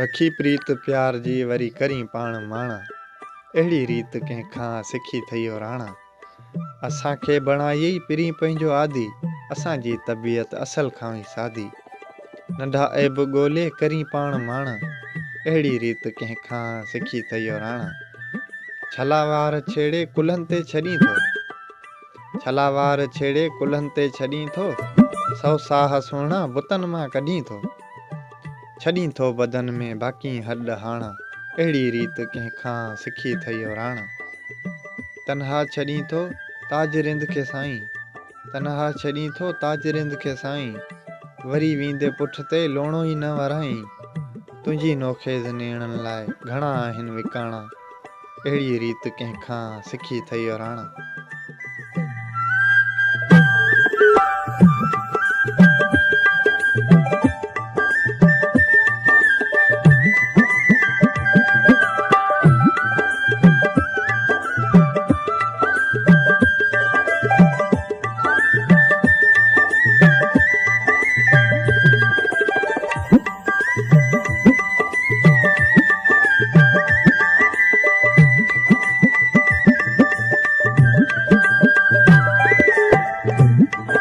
रखी प्रीत प्यार जी वरी करी पाण माणा। अहिड़ी रीत कंहिंखां सिखी थइयो राणा। असांखे बणाई पिरी पंहिंजो आदि, असांजी तबीयत असल खां ई सादी। नंढा ऐब ॻोल्हे करी पाण माणा, अहिड़ी रीत कंहिंखां सिखी थइयो राणा। छला वार छेड़े कुल्हनि ते छॾी थो, छला वार छेड़े कुल्हनि ते छॾी थो, सौ साह सुहिणा बुतनि मां कढी थो। छॾी थो बदन में बाक़ी हॾ हाणा, अहिड़ी रीत कंहिंखां सिखी थइयो राणा। तनहा छॾी थो ताज रिंद खे साईं, तनहा छॾी थो ताज रिंद खे साईं, वरी वेंदे पुठ ते लोणो ई न वराईं। तुंहिंजी नोखेज़ नेणनि लाइ घणा आहिनि विकाणा, अहिड़ी रीत कंहिंखां सिखी थइयो राणा।